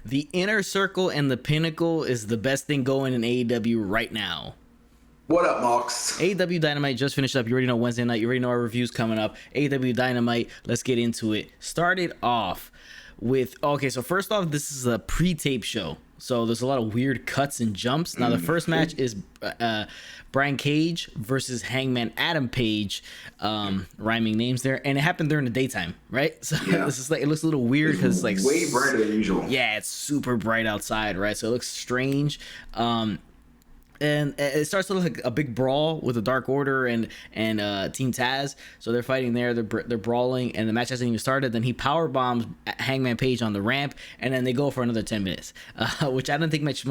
The Inner Circle and the Pinnacle is the best thing going in AEW right now. What up, Mox? AEW Dynamite just finished up. You already know Wednesday night. You already know our reviews coming up. AEW Dynamite, let's get into it. Started off with, okay, so first off, this is a pre-tape show. So there's a lot of weird cuts and jumps. Now, the first match is Brian Cage versus Hangman Adam Page. Rhyming names there. And it happened during the daytime, right? So this is like, it looks a little weird because it's like way brighter than usual. Yeah, it's super bright outside, right? So it looks strange. And it starts to look like a big brawl with the Dark Order and Team Taz. So they're fighting there. They're brawling, and the match hasn't even started. Then he power bombs Hangman Page on the ramp, and then they go for another 10 minutes, which I don't think makes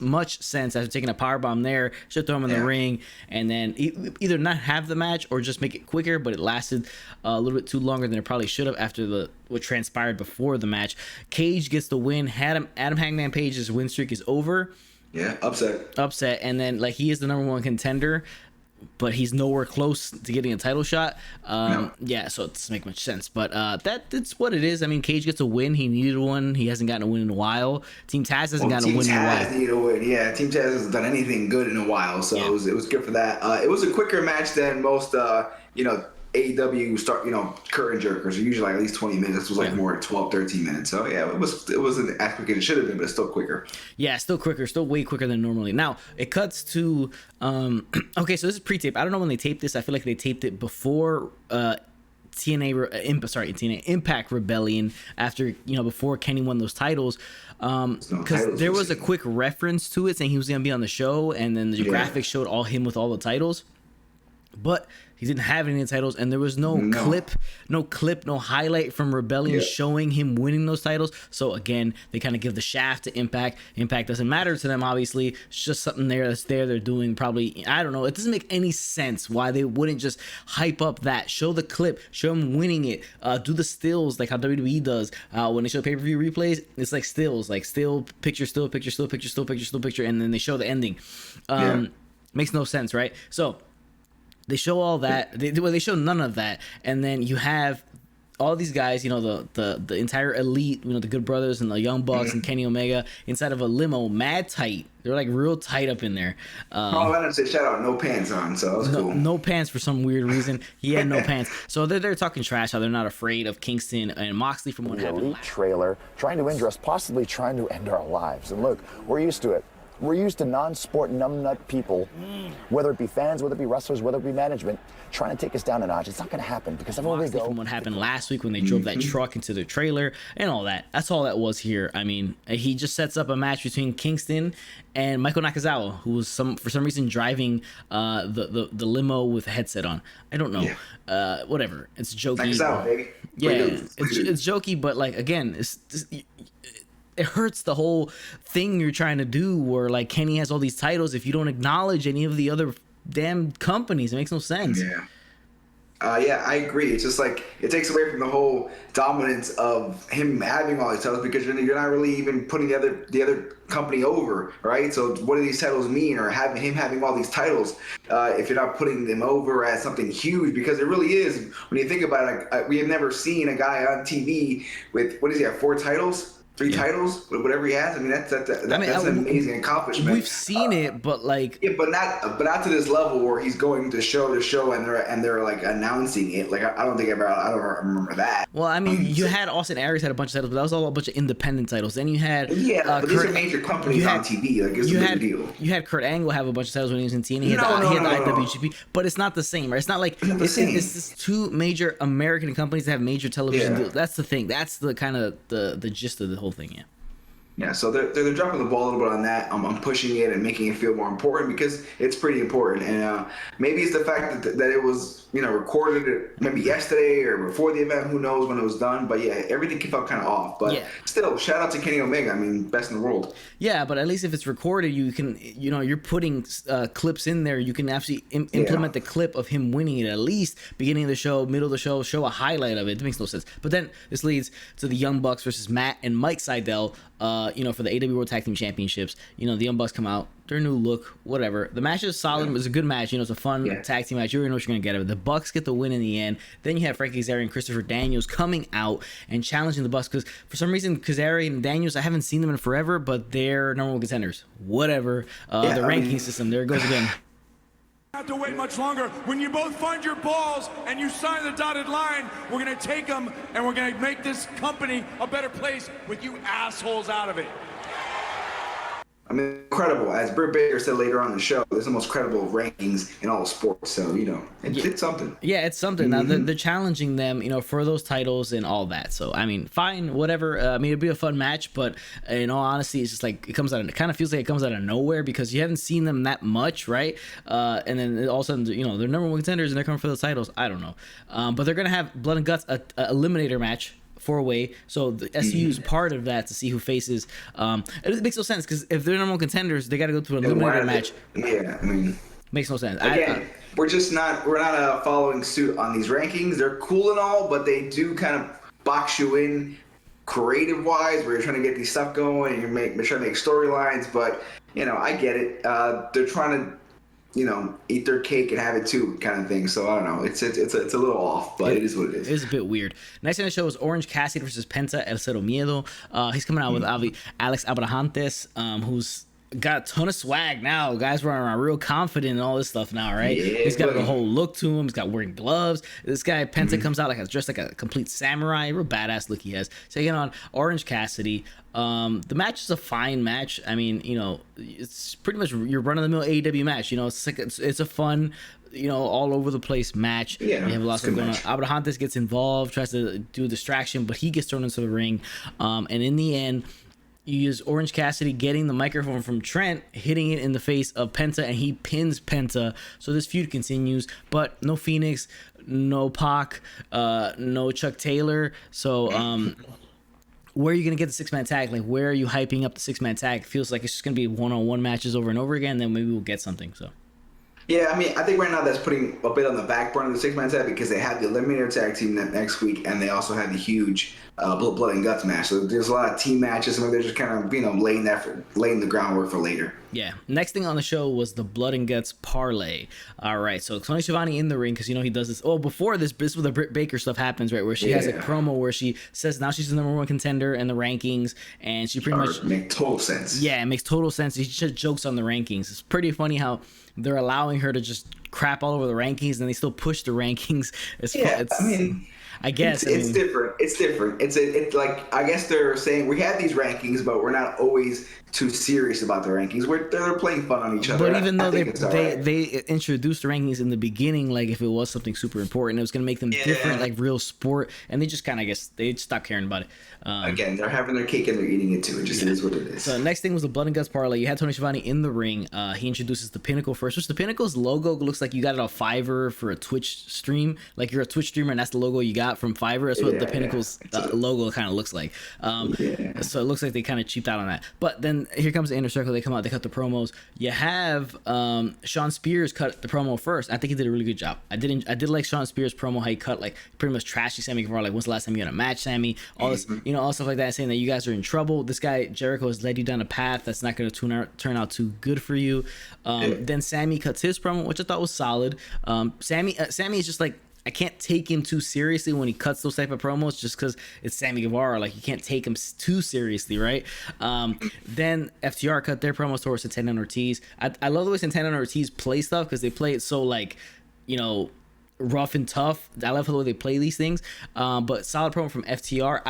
much sense. After taking a power bomb there, should throw him in the ring, and then either not have the match or just make it quicker. But it lasted a little bit too longer than it probably should have after what transpired before the match. Cage gets the win. Adam Hangman Page's win streak is over. Yeah, upset. And then, like, he is the number one contender, but he's nowhere close to getting a title shot. No. Yeah, so it doesn't make much sense. But that's what it is. I mean, Cage gets a win. He needed one. He hasn't gotten a win in a while. Team Taz hasn't gotten a win in a while. Needed a win. Yeah, Team Taz hasn't done anything good in a while, so it was good for that. It was a quicker match than most, AEW curtain jerkers are usually like at least 20 minutes. This was like more 12, 13 minutes. So yeah, it wasn't as quick as it should have been, but it's still quicker. Yeah, still quicker, still way quicker than normally. Now it cuts to okay, so this is pre-tape. I don't know when they taped this. I feel like they taped it before TNA Impact Rebellion, after before Kenny won those titles. Because there was a quick reference to it saying he was gonna be on the show, and then the graphics showed him with all the titles, but he didn't have any titles, and there was no clip, no highlight from Rebellion showing him winning those titles. So again, they kind of give the shaft to Impact. Impact doesn't matter to them, obviously. It's just something that's there. They're doing probably, I don't know. It doesn't make any sense why they wouldn't just hype up that, show the clip, show him winning it, do the stills like how WWE does. When they show pay-per-view replays, it's like stills, like still picture, and then they show the ending. Makes no sense, right? So they show all that. They show none of that, and then you have all these guys, the entire elite, the Good Brothers and the Young Bucks and Kenny Omega inside of a limo, mad tight. They're like real tight up in there. I wanted to say shout out, no pants on, so that was cool. No pants for some weird reason. He had no pants. So they're talking trash, how they're not afraid of Kingston and Moxley from what happened. Elite trailer trying to injure us, possibly trying to end our lives. And look, we're used to it. We're used to non-sport numbnut people, whether it be fans, whether it be wrestlers, whether it be management, trying to take us down a notch. It's not going to happen because everywhere we go. From what happened last week when they drove that truck into the trailer and all that. That's all that was here. I mean, he just sets up a match between Kingston and Michael Nakazawa, who was for some reason driving the limo with a headset on. I don't know. Yeah. Whatever. It's jokey. Nakazawa, baby. Yeah, it's jokey, but like again, it hurts the whole thing you're trying to do, where like Kenny has all these titles. If you don't acknowledge any of the other damn companies, it makes no sense. Yeah, I agree. It's just like it takes away from the whole dominance of him having all these titles, because you're not really even putting the other company over, right? So what do these titles mean, or him having all these titles if you're not putting them over as something huge? Because it really is, when you think about it, like, we have never seen a guy on TV with, what does he have, 4 titles? 3 titles, whatever he has. I mean, that's an amazing accomplishment. We've seen it, but like, but not to this level where he's going to show to show, and they're like announcing it. Like I don't remember that. Well, I mean, you had Austin Aries had a bunch of titles, but that was all a bunch of independent titles. Then you had but these are major companies on TV. Like it's a big deal. You had Kurt Angle have a bunch of titles when he was in TNA. He had the IWGP, but it's not the same, right? It's not like it's just 2 major American companies that have major television deals. That's the thing. That's the kind of the gist of the whole thing. Yeah, so they're dropping the ball a little bit on that. I'm pushing it and making it feel more important, because it's pretty important. And maybe it's the fact that it was recorded maybe yesterday or before the event. Who knows when it was done? But yeah, everything felt kind of off. But still, shout out to Kenny Omega. I mean, best in the world. Yeah, but at least if it's recorded, you can you're putting clips in there. You can actually implement the clip of him winning it, at least beginning of the show, middle of the show, show a highlight of it. It makes no sense. But then this leads to the Young Bucks versus Matt and Mike Sydal. for the AEW World Tag Team Championships. The Young Bucks come out, their new look, whatever. The match is solid. It was a good match. It's a fun tag team match. You already know what you're going to get out of it. The Bucks get the win in the end. Then you have Frankie Kazarian and Christopher Daniels coming out and challenging the Bucks because for some reason Kazarian and Daniels, I haven't seen them in forever, but they're number one contenders. Whatever. The ranking system, there it goes again. Have to wait much longer. When you both find your balls and you sign the dotted line, we're going to take them and we're going to make this company a better place with you assholes out of it. Incredible. As Britt Baker said later on in the show, there's the most credible rankings in all of sports. So, it's something. Yeah, it's something. Now, they're challenging them, for those titles and all that. So, fine, whatever. It'd be a fun match, but in all honesty, it's just like it kind of feels like it comes out of nowhere because you haven't seen them that much, right? And then all of a sudden, they're number one contenders and they're coming for the titles. I don't know. But they're going to have Blood and Guts, a eliminator match. 4-way, so the SCU is part of that to see who faces. It makes no sense because if they're number one contenders, they got to go through an eliminator match. Makes no sense. Again, we're not following suit on these rankings. They're cool and all, but they do kind of box you in creative wise, where you're trying to get these stuff going and you're trying to make storylines. But I get it. They're trying to eat their cake and have it too, kind of thing. So I don't know. It's a little off, but it is what it is. It is a bit weird. Next on the show is Orange Cassidy versus Penta El Cero Miedo. He's coming out with Alex Abrahantes, who's got a ton of swag now. Guys running around real confident and all this stuff now, right? Yeah, he's got the whole look to him. He's got wearing gloves. This guy Penta comes out dressed like a complete samurai. Real badass look he has. Taking on Orange Cassidy. The match is a fine match. It's pretty much your run-of-the-mill AEW match. It's a fun, all over the place match. Yeah, you have a lot of stuff going on. Abrahantes gets involved, tries to do a distraction, but he gets thrown into the ring. And in the end, you use Orange Cassidy getting the microphone from Trent, hitting it in the face of Penta, and he pins Penta. So this feud continues, but no Phoenix, no Pac, no Chuck Taylor. So where are you going to get the six-man tag? Like, where are you hyping up the six-man tag? It feels like it's just going to be one-on-one matches over and over again, then maybe we'll get something. So. Yeah, I think right now that's putting a bit on the back burner of the six-man tag because they have the Eliminator tag team next week, and they also have the huge Blood and Guts match. So there's a lot of team matches, and they're just kind of laying the groundwork for later. Yeah. Next thing on the show was the Blood and Guts Parley. All right, so Tony Schiavone in the ring because he does this. Oh, before this is where the Britt Baker stuff happens, right? Where she has a promo where she says now she's the number one contender in the rankings, and she pretty much makes total sense. Yeah, it makes total sense. She just jokes on the rankings. It's pretty funny how they're allowing her to just crap all over the rankings, and they still push the rankings. I guess it's different. It's different. It's like I guess they're saying we have these rankings, but we're not always too serious about the rankings. They're playing fun on each other. But even though they introduced the rankings in the beginning, like if it was something super important, it was going to make them different, like real sport, and they just kind of they stopped caring about it. Again, they're having their cake and they're eating it too. It just is what it is. So next thing was the Blood and Guts Parley. You had Tony Schiavone in the ring. He introduces the Pinnacle first, which the Pinnacle's logo looks like you got it on Fiverr for a Twitch stream. Like you're a Twitch streamer and that's the logo you got from Fiverr. That's what the Pinnacle's logo kind of looks like. So it looks like they kind of cheaped out on that. But then here comes the Inner Circle. They come out. They cut the promos. You have Sean Spears cut the promo first. I think he did a really good job. I did like Sean Spears' promo. How he cut like pretty much trashy Sammy Guevara. Like when's the last time you had a match, Sammy? All this, all stuff like that. Saying that you guys are in trouble. This guy Jericho has led you down a path that's not going to turn out too good for you. Then Sammy cuts his promo, which I thought was solid. Sammy is just like, I can't take him too seriously when he cuts those type of promos just because it's Sammy Guevara. Like, you can't take him too seriously, right? Then FTR cut their promos towards Santana and Ortiz. I love the way Santana and Ortiz play stuff because they play it so, like, rough and tough. I love the way they play these things. But solid promo from FTR.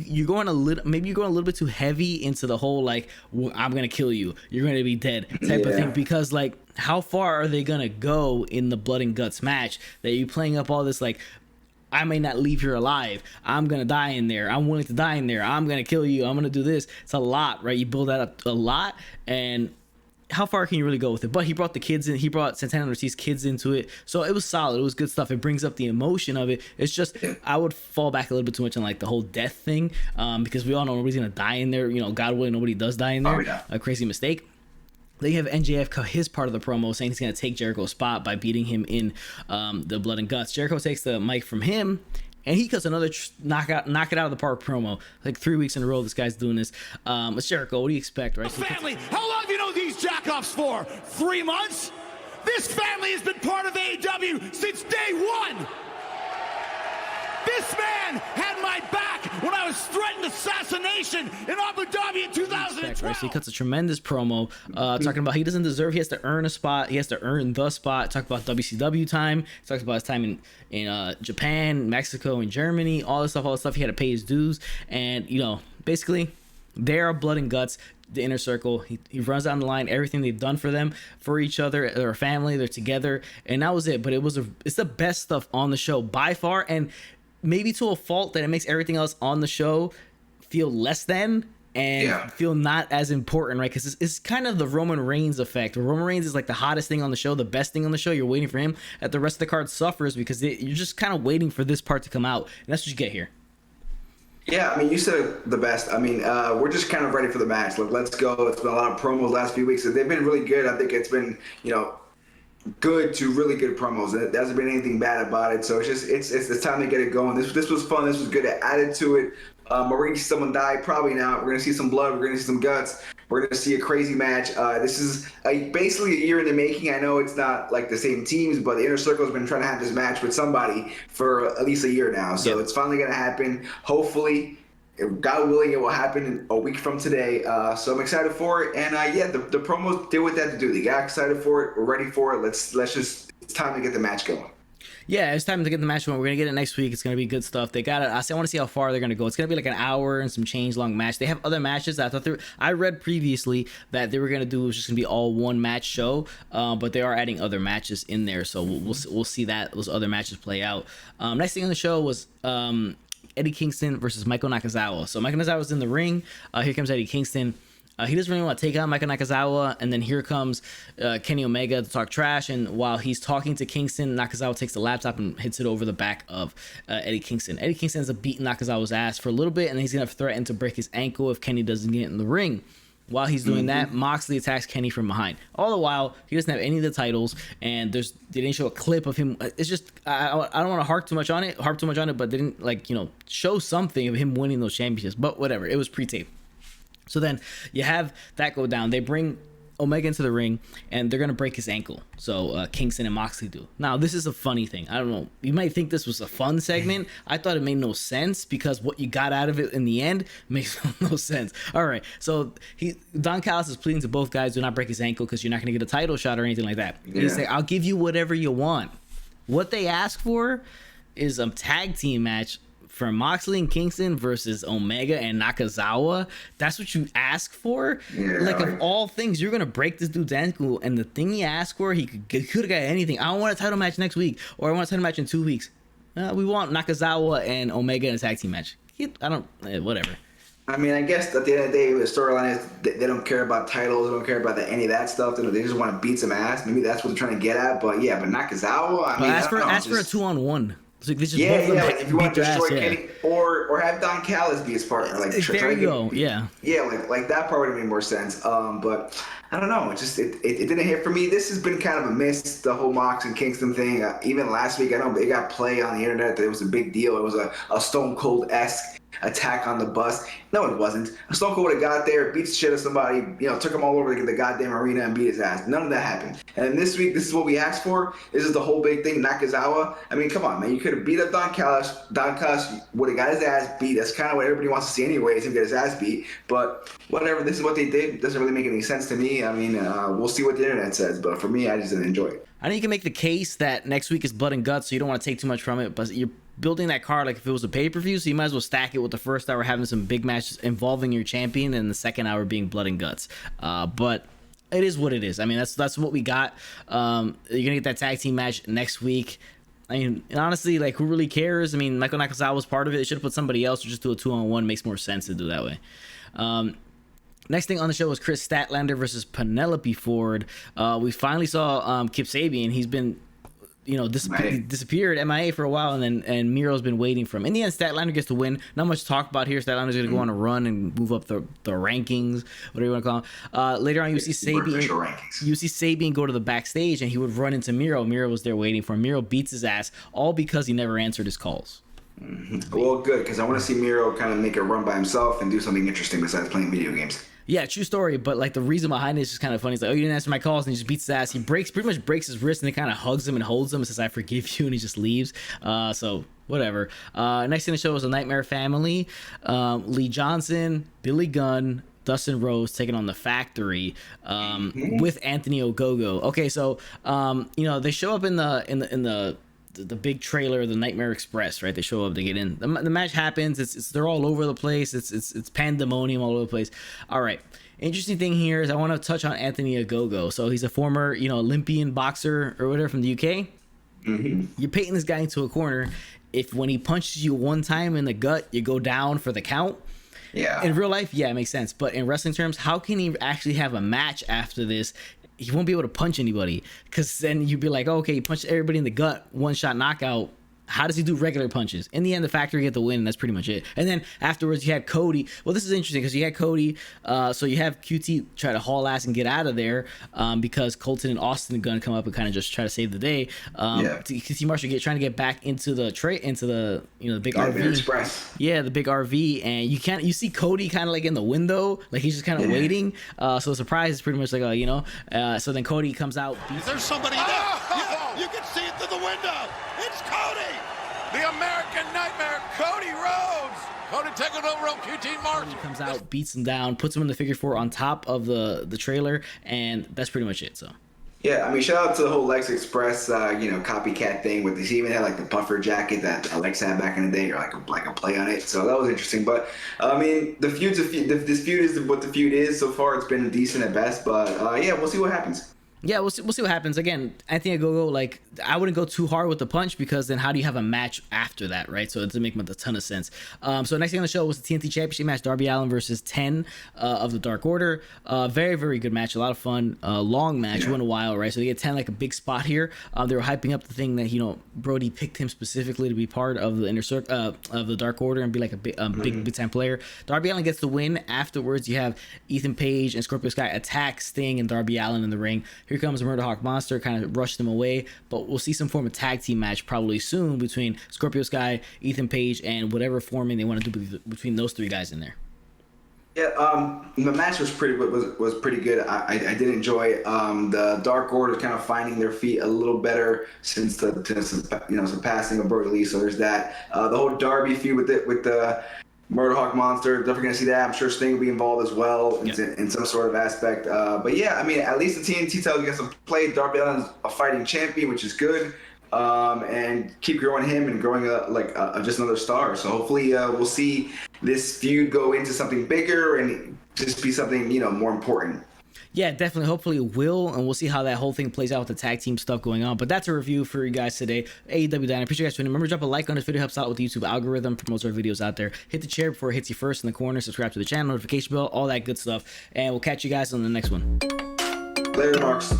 You're going a little bit too heavy into the whole, like, I'm going to kill you, you're going to be dead type of thing because, like, how far are they going to go in the Blood and Guts match that you playing up all this, like, I may not leave here alive, I'm going to die in there, I'm willing to die in there, I'm going to kill you, I'm going to do this. It's a lot, right? You build that up a lot, and how far can you really go with it? But he brought the kids in. He brought Santana and Ortiz kids into it. So it was solid. It was good stuff. It brings up the emotion of it. It's just, I would fall back a little bit too much on like the whole death thing because we all know nobody's going to die in there. God willing, nobody does die in there. A crazy mistake. Then you have NJF cut his part of the promo saying he's going to take Jericho's spot by beating him in the Blood and Guts. Jericho takes the mic from him and he cuts another knock it out of the park promo. Like 3 weeks in a row, this guy's doing this. Jericho, what do you expect, right? Family, how long have you known these jackoffs for? 3 months? This family has been part of AEW since day one. This man had my back when I was threatened assassination in Abu Dhabi in 2012. Right? So he cuts a tremendous promo talking about he doesn't deserve, he has to earn a spot, he has to earn the spot. Talk about WCW time, he talks about his time in Japan, Mexico, and Germany, all this stuff. He had to pay his dues, and basically they are blood and guts. The Inner Circle, he runs down the line, everything they've done for them, for each other, they're a family, they're together, and that was it. But it's the best stuff on the show by far, and maybe to a fault that it makes everything else on the show feel less than and feel not as important, right? Because it's kind of the Roman Reigns effect. Roman Reigns is like the hottest thing on the show, the best thing on the show. You're waiting for him, and the rest of the card suffers because you're just kind of waiting for this part to come out, and that's what you get here. Yeah, I mean, you said it the best. I mean, we're just kind of ready for the match. Like, let's go. It's been a lot of promos last few weeks. They've been really good. I think it's been, good to really good promos. There hasn't been anything bad about it. So it's time to get it going. This was fun. This was good. It added to it. We're going to see someone die. Probably not. We're going to see some blood. We're going to see some guts. We're going to see a crazy match. This is basically a year in the making. I know it's not like the same teams, but the Inner Circle has been trying to have this match with somebody for at least a year now. So it's finally going to happen. Hopefully, God willing, it will happen in a week from today. So I'm excited for it. And the promos did what they had to do. They got excited for it. We're ready for it. It's time to get the match going. Yeah, it's time to get the match going. We're going to get it next week. It's going to be good stuff. They got it. I want to see how far they're going to go. It's going to be like an hour and some change long match. They have other matches. I read previously that they were going to do, it was just going to be all one match show, but they are adding other matches in there. So we'll see those other matches play out. Next thing on the show was Eddie Kingston versus Michael Nakazawa. So Michael Nakazawa's in the ring. Here comes Eddie Kingston. He doesn't really want to take on Michael Nakazawa, and then here comes Kenny Omega to talk trash, and while he's talking to Kingston, Nakazawa takes the laptop and hits it over the back of Eddie Kingston. Eddie Kingston ends up beating Nakazawa's ass for a little bit, and he's going to threaten to break his ankle if Kenny doesn't get in the ring. While he's doing that, Moxley attacks Kenny from behind. All the while, he doesn't have any of the titles, and they didn't show a clip of him. It's just I don't want to harp too much on it, but they didn't show something of him winning those championships. But whatever, it was pre-taped. So then you have that go down. They bring Omega into the ring, and they're going to break his ankle. So Kingston and Moxley do. Now, this is a funny thing. I don't know. You might think this was a fun segment. I thought it made no sense because what you got out of it in the end makes no sense. All right. So Don Callis is pleading to both guys, do not break his ankle because you're not going to get a title shot or anything like that. Yeah. He's like, I'll give you whatever you want. What they ask for is a tag team match for Moxley and Kingston versus Omega and Nakazawa. That's what you ask for? Yeah, like, of all things, you're going to break this dude's ankle, and the thing he asked for, he could have got anything. I want a title match next week, or I want a title match in 2 weeks. We want Nakazawa and Omega in a tag team match. Whatever. I mean, I guess at the end of the day, the storyline is they don't care about titles. They don't care about any of that stuff. They just want to beat some ass. Maybe that's what they're trying to get at. But Nakazawa, I mean, ask for a 2-on-1. So like if you want to destroy Kenny, or have Don Callis be his partner, like there you go, like that part would have made more sense. But I don't know, it didn't hit for me. This has been kind of a miss, the whole Mox and Kingston thing. Even last week, I know it got play on the internet that it was a big deal. It was a Stone Cold-esque attack on the bus. No, it wasn't. Stone Cold would have got there, beat the shit out of somebody, took him all over the goddamn arena and beat his ass. None of that happened. And this week, this is what we asked for. This is the whole big thing, Nakazawa. I mean, come on, man. You could have beat up Don Callis. Don Callis would have got his ass beat. That's kind of what everybody wants to see anyways, him get his ass beat. But whatever, this is what they did. It doesn't really make any sense to me. I mean, we'll see what the internet says. But for me, I just didn't enjoy it. I know you can make the case that next week is blood and guts, so you don't want to take too much from it, but you're building that card like if it was a pay-per-view, so you might as well stack it with the first hour having some big matches involving your champion and the second hour being blood and guts. But it is what it is. I mean, that's what we got. You're gonna get that tag team match next week. I mean, honestly, like, who really cares? I mean, Michael Nakazawa was part of it. They should have put somebody else or just do a 2-on-1. Makes more sense to do that way. Next thing on the show was Chris Statlander versus Penelope Ford. We finally saw Kip Sabian. He's been disappeared MIA for a while, and Miro's been waiting for him. In the end, Statlander gets to win. Not much to talk about here. Statlander's going to go on a run and move up the rankings, whatever you want to call them. Later on, you see Sabian go to the backstage, and he would run into Miro. Miro was there waiting for him. Miro beats his ass, all because he never answered his calls. Well, good, because I want to see Miro kind of make a run by himself and do something interesting besides playing video games. Yeah, true story. But like the reason behind it is just kind of funny. He's like, "Oh, you didn't answer my calls," and he just beats his ass. He pretty much breaks his wrist, and then kind of hugs him and holds him and says, "I forgive you," and he just leaves. So whatever. Next thing the show was a Nightmare Family. Lee Johnson, Billy Gunn, Dustin Rhodes taking on the Factory with Anthony Ogogo. Okay, so they show up in the big trailer, the Nightmare Express, right? They show up, they get in. The match happens. They're all over the place. It's pandemonium all over the place. All right. Interesting thing here is I want to touch on Anthony Ogogo. So he's a former, Olympian boxer or whatever from the UK. You're painting this guy into a corner. If when he punches you one time in the gut, you go down for the count. Yeah. In real life, yeah, it makes sense. But in wrestling terms, how can he actually have a match after this? He won't be able to punch anybody, because then you'd be like, oh, okay, he punched everybody in the gut, one shot knockout. How does he do regular punches? In the end, the Factory get the win, and that's pretty much it. And then afterwards, you had Cody. Well, this is interesting because you had Cody. So you have QT try to haul ass and get out of there because Colton and Austin are going to come up and kind of just try to save the day. QT Marshall trying to get back into the the big RV. Express. Yeah, the big RV, and you see Cody kind of like in the window, like he's just kind of waiting. So the surprise is pretty much like so then Cody comes out. There's somebody there. Yeah, you can see it through the window. It's Cody. The American Nightmare, Cody Rhodes. Cody taking over on QT Marshall. He comes out, beats him down, puts him in the figure four on top of the trailer, and that's pretty much it. So. Yeah, I mean, shout out to the whole Lex Express, copycat thing with this. He even had like the puffer jacket that Alex had back in the day, or like a play on it. So that was interesting. But I mean, this feud is what the feud is so far. It's been decent at best, but we'll see what happens. Yeah, we'll see what happens. Again, Anthony Ogogo, I wouldn't go too hard with the punch, because then how do you have a match after that, right? So it doesn't make a ton of sense. So next thing on the show was the TNT Championship match, Darby Allin versus 10 of the Dark Order. Very, very good match. A lot of fun. Long match. Went a while, right? So they get 10 like a big spot here. They were hyping up the thing that, Brody picked him specifically to be part of the Inner Circle of the Dark Order and be like a big time player. Darby Allin gets the win. Afterwards, you have Ethan Page and Scorpio Sky attack Sting and Darby Allin in the ring. Here comes Murder Hawk Monster, kind of rush them away, but we'll see some form of tag team match probably soon between Scorpio Sky, Ethan Page, and whatever forming they want to do between those three guys in there. Yeah, the match was pretty good. I did enjoy the Dark Order kind of finding their feet a little better since some passing of Brody Lee. So there's that. The whole Darby feud with the Murder Hawk Monster, definitely gonna see that. I'm sure Sting will be involved as well in some sort of aspect. But yeah, I mean, at least the TNT title gets some play. Darby Allin's a fighting champion, which is good. And keep growing him and growing just another star. So hopefully we'll see this feud go into something bigger and just be something more important. Yeah, definitely. Hopefully it will, and we'll see how that whole thing plays out with the tag team stuff going on. But that's a review for you guys today. AEW Dynamite. Appreciate you guys tuning in. Remember, drop a like on this video. Helps out with the YouTube algorithm. Promotes our videos out there. Hit the chair before it hits you first in the corner. Subscribe to the channel, notification bell, all that good stuff. And we'll catch you guys on the next one. Later, Marks.